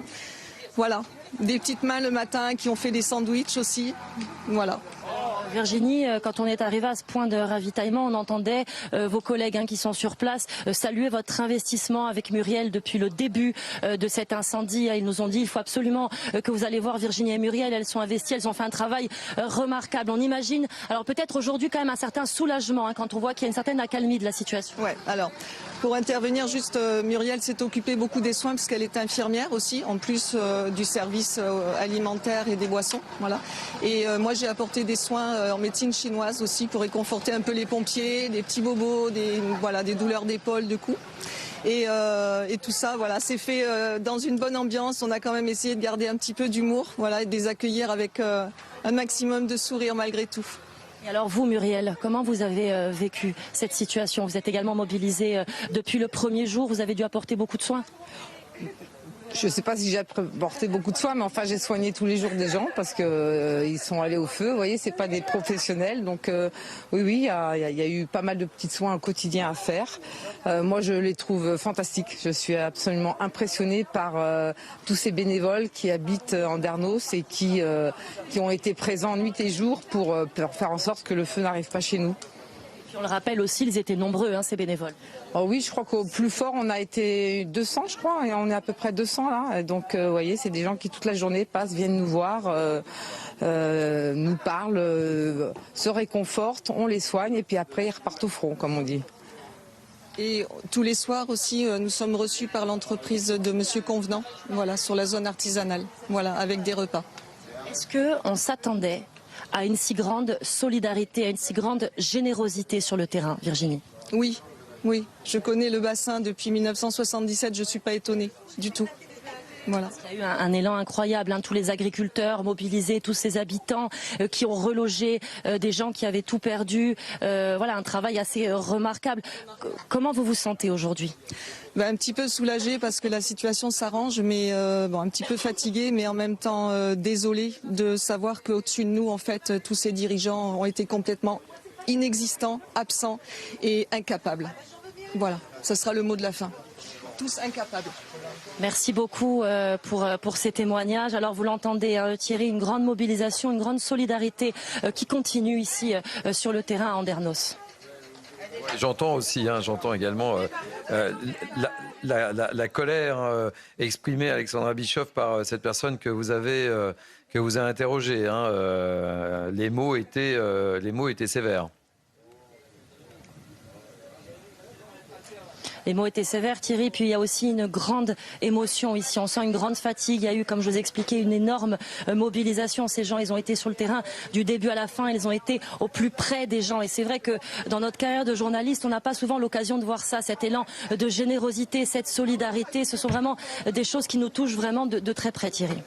Voilà, des petites mains le matin qui ont fait des sandwichs aussi. Voilà. Virginie, quand on est arrivé à ce point de ravitaillement, on entendait vos collègues qui sont sur place saluer votre investissement avec Muriel depuis le début de cet incendie. Ils nous ont dit il faut absolument que vous allez voir Virginie et Muriel, elles sont investies, elles ont fait un travail remarquable. On imagine, alors peut-être aujourd'hui quand même un certain soulagement quand on voit qu'il y a une certaine accalmie de la situation. Ouais, alors pour intervenir juste, Muriel s'est occupée beaucoup des soins parce qu'elle est infirmière aussi, en plus du service alimentaire et des boissons. Voilà. Et moi j'ai apporté des soins en médecine chinoise aussi pour réconforter un peu les pompiers, des petits bobos, des douleurs d'épaule, de cou. Et tout ça, voilà, c'est fait dans une bonne ambiance. On a quand même essayé de garder un petit peu d'humour, voilà, et de les accueillir avec un maximum de sourire malgré tout. Et alors vous, Muriel, comment vous avez vécu cette situation? Vous êtes également mobilisée depuis le premier jour, vous avez dû apporter beaucoup de soins. Je ne sais pas si j'ai apporté beaucoup de soins, mais enfin j'ai soigné tous les jours des gens parce que ils sont allés au feu. Vous voyez, c'est pas des professionnels, donc oui, il y a eu pas mal de petits soins au quotidien à faire. Moi, je les trouve fantastiques. Je suis absolument impressionnée par tous ces bénévoles qui habitent Andernos et qui ont été présents nuit et jour pour faire en sorte que le feu n'arrive pas chez nous. On le rappelle aussi, ils étaient nombreux, ces bénévoles. Oh oui, je crois qu'au plus fort, on a été 200, je crois, et on est à peu près 200 là. Donc, vous voyez, c'est des gens qui toute la journée passent, viennent nous voir, nous parlent, se réconfortent, on les soigne, et puis après, ils repartent au front, comme on dit. Et tous les soirs aussi, nous sommes reçus par l'entreprise de Monsieur Convenant, voilà, sur la zone artisanale, voilà, avec des repas. Est-ce qu'on s'attendait à une si grande solidarité, à une si grande générosité sur le terrain, Virginie? Oui, oui. Je connais le bassin depuis 1977, je ne suis pas étonnée du tout. Voilà. Il y a eu un élan incroyable, tous les agriculteurs mobilisés, tous ces habitants qui ont relogé des gens qui avaient tout perdu. Voilà, un travail assez remarquable. Comment vous vous sentez aujourd'hui? Un petit peu soulagée parce que la situation s'arrange, mais un petit peu fatiguée, mais en même temps désolée de savoir qu'au-dessus de nous, en fait, tous ces dirigeants ont été complètement inexistants, absents et incapables. Voilà, ce sera le mot de la fin. Tous incapables. Merci beaucoup pour ces témoignages. Alors vous l'entendez, Thierry, une grande mobilisation, une grande solidarité qui continue ici sur le terrain à Andernos. J'entends aussi, j'entends également la colère exprimée, Alexandra Bischoff, par cette personne que vous avez interrogée. Les mots étaient sévères. Les mots étaient sévères, Thierry, puis il y a aussi une grande émotion ici. On sent une grande fatigue. Il y a eu, comme je vous ai expliqué, une énorme mobilisation. Ces gens, ils ont été sur le terrain du début à la fin. Ils ont été au plus près des gens. Et c'est vrai que dans notre carrière de journaliste, on n'a pas souvent l'occasion de voir ça, cet élan de générosité, cette solidarité. Ce sont vraiment des choses qui nous touchent vraiment de très près, Thierry.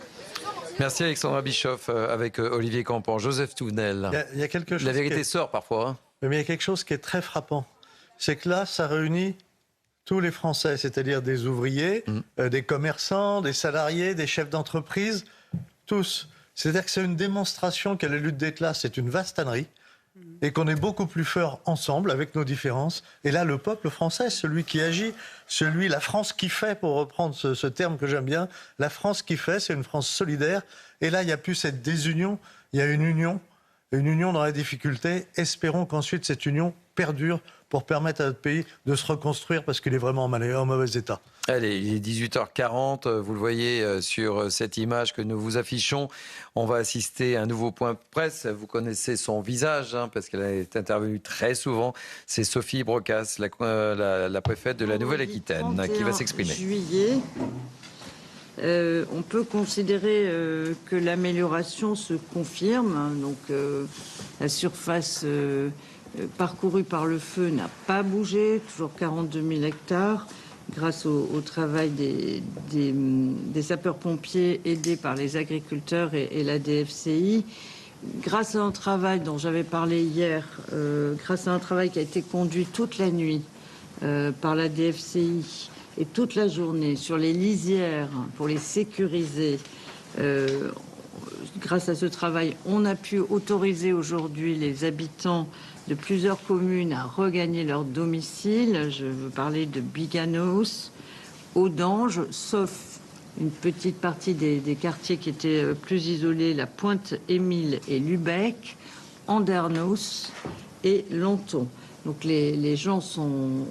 Merci Alexandra Bischoff avec Olivier Campan. Joseph Touvenel. Il y a quelque chose. La vérité sort parfois. Hein. Mais il y a quelque chose qui est très frappant. C'est que là, ça réunit tous les Français, c'est-à-dire des ouvriers, des commerçants, des salariés, des chefs d'entreprise, tous. C'est-à-dire que c'est une démonstration que la lutte des classes est une vaste ânerie et qu'on est beaucoup plus fort ensemble avec nos différences. Et là, le peuple français, celui qui agit, la France qui fait, pour reprendre ce terme que j'aime bien, la France qui fait, c'est une France solidaire. Et là, il n'y a plus cette désunion, il y a une union dans la difficulté. Espérons qu'ensuite cette union perdure pour permettre à notre pays de se reconstruire parce qu'il est vraiment en mauvais état. Allez, il est 18h40, vous le voyez sur cette image que nous vous affichons. On va assister à un nouveau point de presse. Vous connaissez son visage parce qu'elle est intervenue très souvent. C'est Sophie Brocas, la préfète de la Nouvelle-Aquitaine, qui va s'exprimer. Juillet, on peut considérer que l'amélioration se confirme. Donc la surface parcourue par le feu n'a pas bougé, toujours 42 000 hectares. Grâce au travail des sapeurs-pompiers aidés par les agriculteurs et la DFCI, grâce à un travail dont j'avais parlé hier, grâce à un travail qui a été conduit toute la nuit par la DFCI et toute la journée sur les lisières pour les sécuriser, grâce à ce travail, on a pu autoriser aujourd'hui les habitants de plusieurs communes à regagner leur domicile. Je veux parler de Biganos, Audange, sauf une petite partie des quartiers qui étaient plus isolés, la Pointe-Émile et Lubec, Andernos et Lanton. Donc les gens sont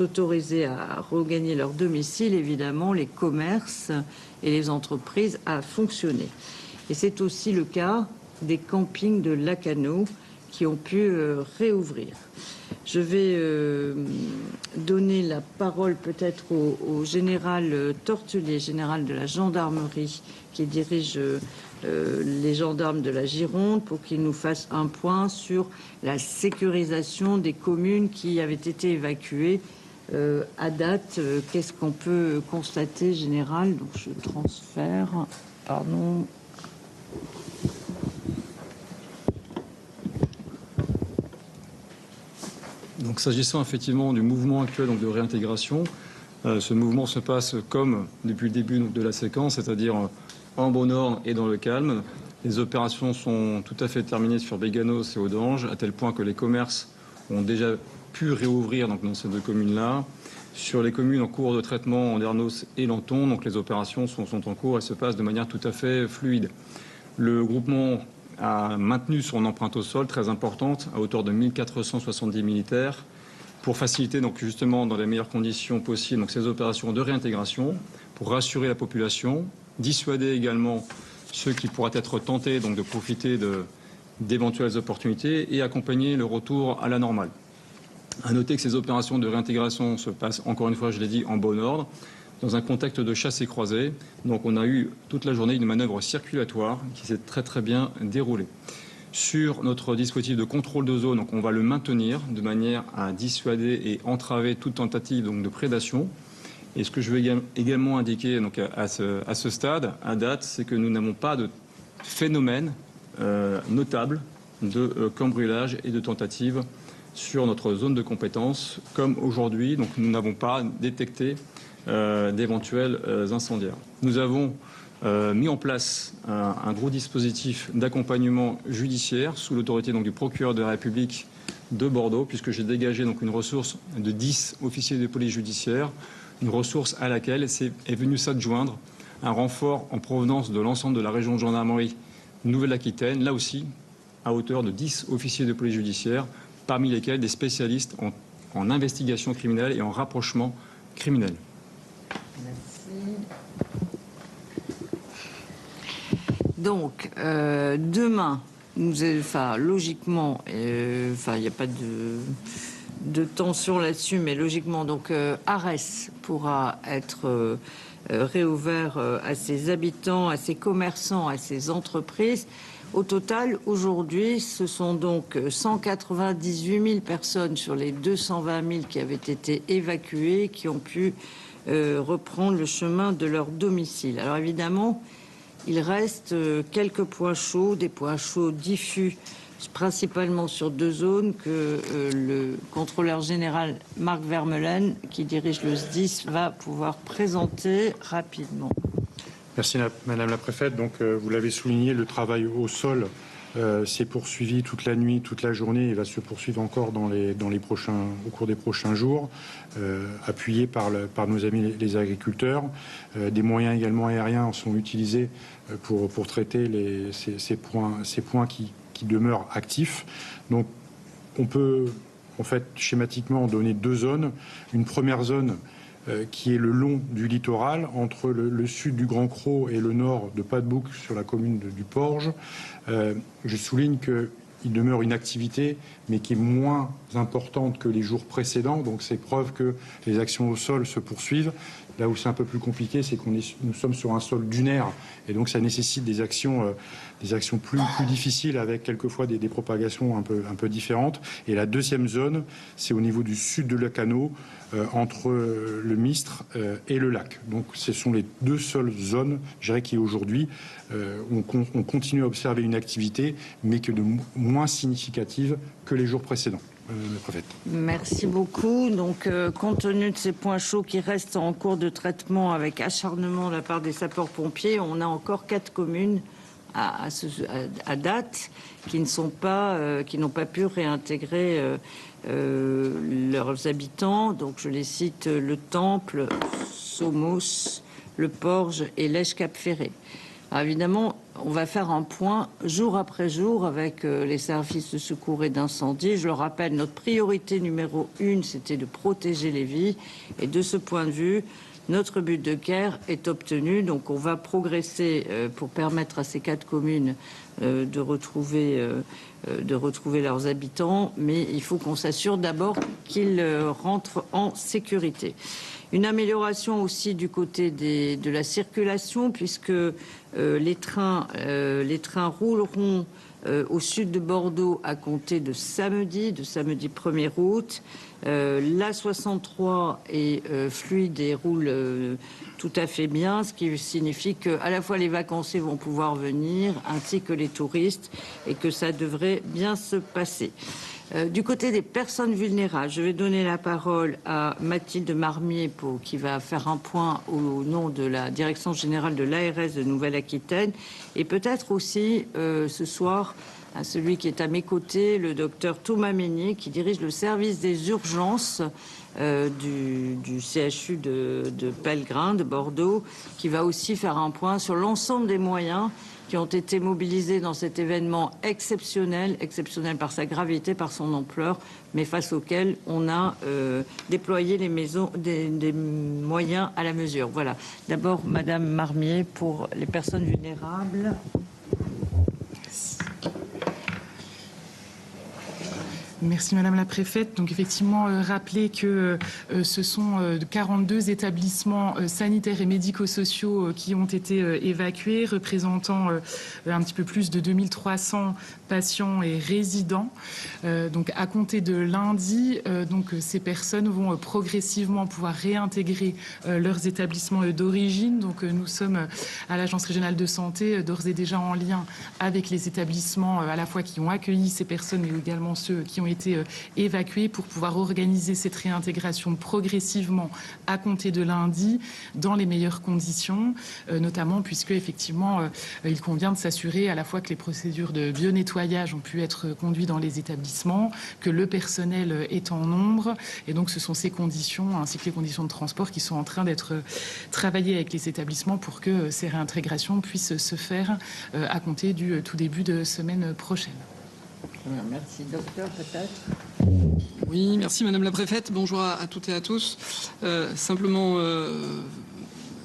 autorisés à regagner leur domicile, évidemment, les commerces et les entreprises à fonctionner. Et c'est aussi le cas des campings de Lacanau qui ont pu réouvrir. Je vais donner la parole peut-être au général Tortelier, général de la gendarmerie, qui dirige les gendarmes de la Gironde, pour qu'il nous fasse un point sur la sécurisation des communes qui avaient été évacuées à date. Qu'est-ce qu'on peut constater, général? Donc je transfère, pardon. Donc, s'agissant effectivement du mouvement actuel de réintégration, ce mouvement se passe comme depuis le début de la séquence, c'est-à-dire en bon ordre et dans le calme. Les opérations sont tout à fait terminées sur Béganos et Audange, à tel point que les commerces ont déjà pu réouvrir dans ces deux communes-là. Sur les communes en cours de traitement, Andernos et Lanton, donc les opérations sont en cours et se passent de manière tout à fait fluide. Le groupement a maintenu son empreinte au sol très importante, à hauteur de 1470 militaires, pour faciliter donc justement dans les meilleures conditions possibles ces opérations de réintégration, pour rassurer la population, dissuader également ceux qui pourraient être tentés de profiter d'éventuelles opportunités et accompagner le retour à la normale. À noter que ces opérations de réintégration se passent, encore une fois, je l'ai dit, en bon ordre, dans un contexte de chasse et croisée. Donc on a eu toute la journée une manœuvre circulatoire qui s'est très très bien déroulée. Sur notre dispositif de contrôle de zone, donc on va le maintenir de manière à dissuader et entraver toute tentative de prédation. Et ce que je veux également indiquer à ce stade, à date, c'est que nous n'avons pas de phénomène notable de cambriolage et de tentative sur notre zone de compétence, comme aujourd'hui. Donc nous n'avons pas détecté d'éventuels incendiaires. Nous avons mis en place un gros dispositif d'accompagnement judiciaire sous l'autorité du procureur de la République de Bordeaux, puisque j'ai dégagé une ressource de 10 officiers de police judiciaire, une ressource à laquelle est venu s'adjoindre un renfort en provenance de l'ensemble de la région de gendarmerie Nouvelle-Aquitaine, là aussi à hauteur de 10 officiers de police judiciaire, parmi lesquels des spécialistes en investigation criminelle et en rapprochement criminel. Merci. Donc, demain, logiquement, il n'y a pas de tension là-dessus, mais logiquement, donc Arès pourra être réouvert à ses habitants, à ses commerçants, à ses entreprises. Au total, aujourd'hui, ce sont donc 198 000 personnes sur les 220 000 qui avaient été évacuées, qui ont pu reprendre le chemin de leur domicile. Alors évidemment, il reste quelques points chauds, des points chauds diffus, principalement sur 2 zones que le contrôleur général Marc Vermeulen, qui dirige le SDIS, va pouvoir présenter rapidement. Merci Madame la Préfète. Donc vous l'avez souligné, le travail au sol s'est poursuivi toute la nuit, toute la journée et va se poursuivre encore au cours des prochains jours, appuyé par nos amis les agriculteurs. Des moyens également aériens sont utilisés pour traiter ces points qui demeurent actifs. Donc on peut en fait schématiquement donner 2 zones. Une première zone qui est le long du littoral, entre le sud du Grand Cros et le nord de Pas-de-Bouc sur la commune du Porge. Je souligne qu'il demeure une activité, mais qui est moins importante que les jours précédents. Donc c'est preuve que les actions au sol se poursuivent. Là où c'est un peu plus compliqué, c'est nous sommes sur un sol dunaire, et donc ça nécessite des actions plus difficiles, avec quelquefois des propagations un peu différentes. Et la deuxième zone, c'est au niveau du sud de Lacanau, entre le Mistre et le lac. Donc ce sont les 2 seules zones, je dirais, qui aujourd'hui, on continue à observer une activité, mais que de moins significative que les jours précédents. Merci beaucoup. Donc, compte tenu de ces points chauds qui restent en cours de traitement avec acharnement de la part des sapeurs-pompiers, on a encore 4 communes à date qui n'ont pas pu réintégrer leurs habitants. Donc, je les cite: le Temple, Somos, le Porge et l'Èche-Cap-Ferré. Alors évidemment, on va faire un point jour après jour avec les services de secours et d'incendie. Je le rappelle, notre priorité numéro 1, c'était de protéger les vies. Et de ce point de vue, notre but de guerre est obtenu. Donc on va progresser pour permettre à ces 4 communes de retrouver leurs habitants. Mais il faut qu'on s'assure d'abord qu'ils rentrent en sécurité. Une amélioration aussi du côté de la circulation, puisque les trains rouleront au sud de Bordeaux à compter de samedi 1er août. La 63 est fluide et roule tout à fait bien, ce qui signifie que à la fois les vacanciers vont pouvoir venir, ainsi que les touristes, et que ça devrait bien se passer. Du côté des personnes vulnérables, je vais donner la parole à Mathilde Marmier qui va faire un point au nom de la Direction générale de l'ARS de Nouvelle-Aquitaine, et peut-être aussi ce soir à celui qui est à mes côtés, le docteur Thomas Meignier, qui dirige le service des urgences du CHU de Pellegrin, de Bordeaux, qui va aussi faire un point sur l'ensemble des moyens qui ont été mobilisés dans cet événement exceptionnel par sa gravité, par son ampleur, mais face auquel on a déployé des moyens à la mesure. Voilà. D'abord, Madame Marmier, pour les personnes vulnérables. Merci Madame la Préfète. Donc effectivement, rappeler que ce sont 42 établissements sanitaires et médico-sociaux qui ont été évacués, représentant un petit peu plus de 2300 patients et résidents. Donc à compter de lundi, ces personnes vont progressivement pouvoir réintégrer leurs établissements d'origine. Donc nous sommes à l'Agence régionale de santé d'ores et déjà en lien avec les établissements à la fois qui ont accueilli ces personnes, mais également ceux qui ont été évacués, pour pouvoir organiser cette réintégration progressivement à compter de lundi dans les meilleures conditions, notamment puisque effectivement il convient de s'assurer à la fois que les procédures de bio-nettoyage ont pu être conduites dans les établissements, que le personnel est en nombre, et donc ce sont ces conditions ainsi que les conditions de transport qui sont en train d'être travaillées avec les établissements pour que ces réintégrations puissent se faire à compter du tout début de semaine prochaine. Merci. Docteur, peut-être. Oui, merci Madame la Préfète. Bonjour à toutes et à tous. Simplement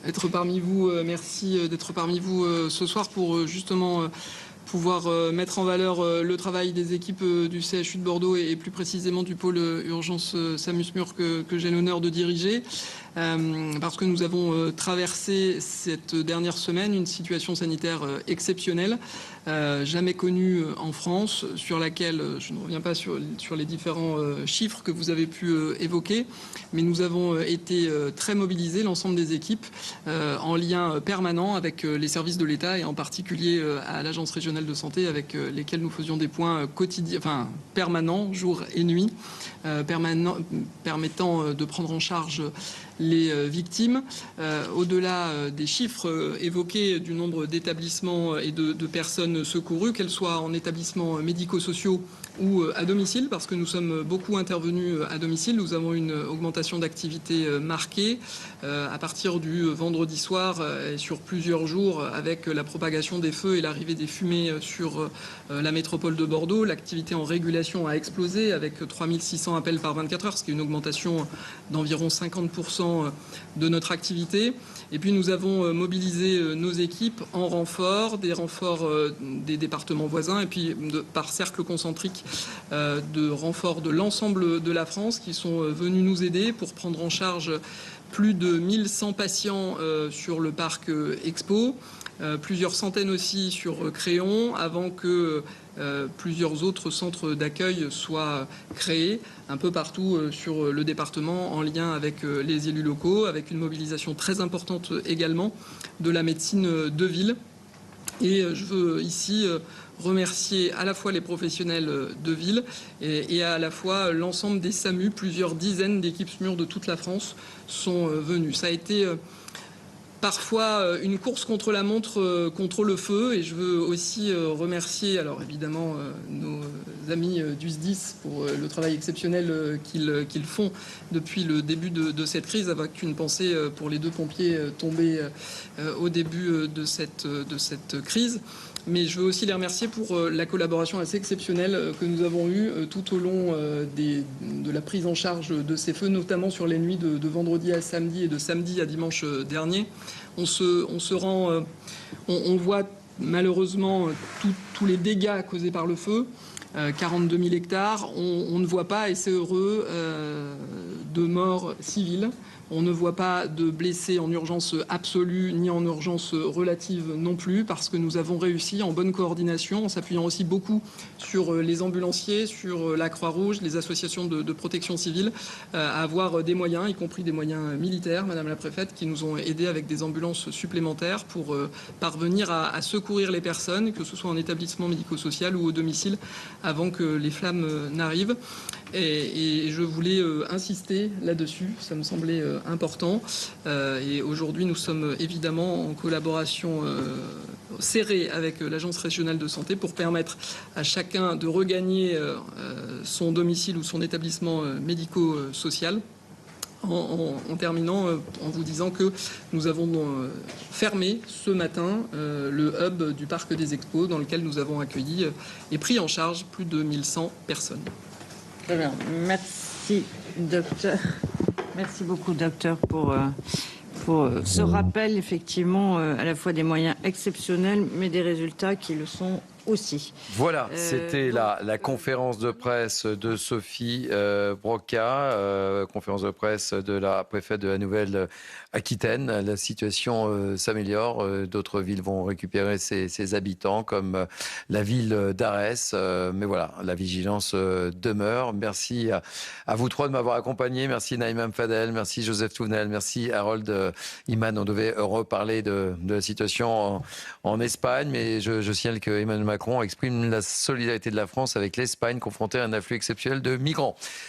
être parmi vous, merci d'être parmi vous ce soir pour justement pouvoir mettre en valeur le travail des équipes du CHU de Bordeaux et plus précisément du pôle urgence SAMUSMUR que j'ai l'honneur de diriger. Parce que nous avons traversé cette dernière semaine une situation sanitaire exceptionnelle, jamais connue en France, sur laquelle je ne reviens pas sur les différents chiffres que vous avez pu évoquer, mais nous avons été très mobilisés, l'ensemble des équipes, en lien permanent avec les services de l'État et en particulier à l'Agence régionale de santé avec lesquels nous faisions des points quotidiens, permanents, jour et nuit, permettant de prendre en charge les victimes. Au-delà des chiffres évoqués du nombre d'établissements et de personnes secourues, qu'elles soient en établissements médico-sociaux ou à domicile, parce que nous sommes beaucoup intervenus à domicile. Nous avons une augmentation d'activité marquée à partir du vendredi soir et sur plusieurs jours avec la propagation des feux et l'arrivée des fumées sur la métropole de Bordeaux. L'activité en régulation a explosé avec 3600 appels par 24 heures, ce qui est une augmentation d'environ 50% de notre activité. Et puis nous avons mobilisé nos équipes en renfort, des renforts des départements voisins et puis par cercle concentrique de renforts de l'ensemble de la France qui sont venus nous aider pour prendre en charge plus de 1100 patients sur le parc Expo, plusieurs centaines aussi sur Créon, avant que plusieurs autres centres d'accueil soient créés un peu partout sur le département en lien avec les élus locaux, avec une mobilisation très importante également de la médecine de ville. Et je veux ici remercier à la fois les professionnels de ville et à la fois l'ensemble des SAMU. Plusieurs dizaines d'équipes SMUR de toute la France sont venues. Ça a été parfois une course contre la montre, contre le feu. Et je veux aussi remercier, alors évidemment, nos amis du SDIS pour le travail exceptionnel qu'ils font depuis le début de cette crise, avec une pensée pour les 2 pompiers tombés au début de cette crise. Mais je veux aussi les remercier pour la collaboration assez exceptionnelle que nous avons eue tout au long de la prise en charge de ces feux, notamment sur les nuits de vendredi à samedi et de samedi à dimanche dernier. On voit malheureusement tous les dégâts causés par le feu. 42 000 hectares, on ne voit pas, et c'est heureux, de morts civiles. On ne voit pas de blessés en urgence absolue ni en urgence relative non plus, parce que nous avons réussi en bonne coordination, en s'appuyant aussi beaucoup sur les ambulanciers, sur la Croix-Rouge, les associations de protection civile, à avoir des moyens, y compris des moyens militaires, Madame la Préfète, qui nous ont aidés avec des ambulances supplémentaires pour parvenir à secourir les personnes, que ce soit en établissement médico-social ou au domicile, avant que les flammes n'arrivent. Et je voulais insister là-dessus, ça me semblait important. Et aujourd'hui, nous sommes évidemment en collaboration serrée avec l'Agence régionale de santé pour permettre à chacun de regagner son domicile ou son établissement médico-social. En terminant, en vous disant que nous avons fermé ce matin le hub du Parc des Expos, dans lequel nous avons accueilli et pris en charge plus de 1100 personnes. Très bien. Merci, docteur. Merci beaucoup, docteur, pour ce rappel, effectivement, à la fois des moyens exceptionnels, mais des résultats qui le sont aussi. Voilà, c'était la conférence de presse de Sophie Broca, conférence de presse de la préfète de la Nouvelle-Aquitaine. La situation s'améliore, d'autres villes vont récupérer ses habitants, comme la ville d'Arès. Mais voilà, la vigilance demeure. Merci à vous trois de m'avoir accompagné. Merci Naïma Mfadel, merci Joseph Tounel, merci Harold Iman. On devait reparler de la situation en Espagne, mais je signale que Emmanuel Macron exprime la solidarité de la France avec l'Espagne, confrontée à un afflux exceptionnel de migrants.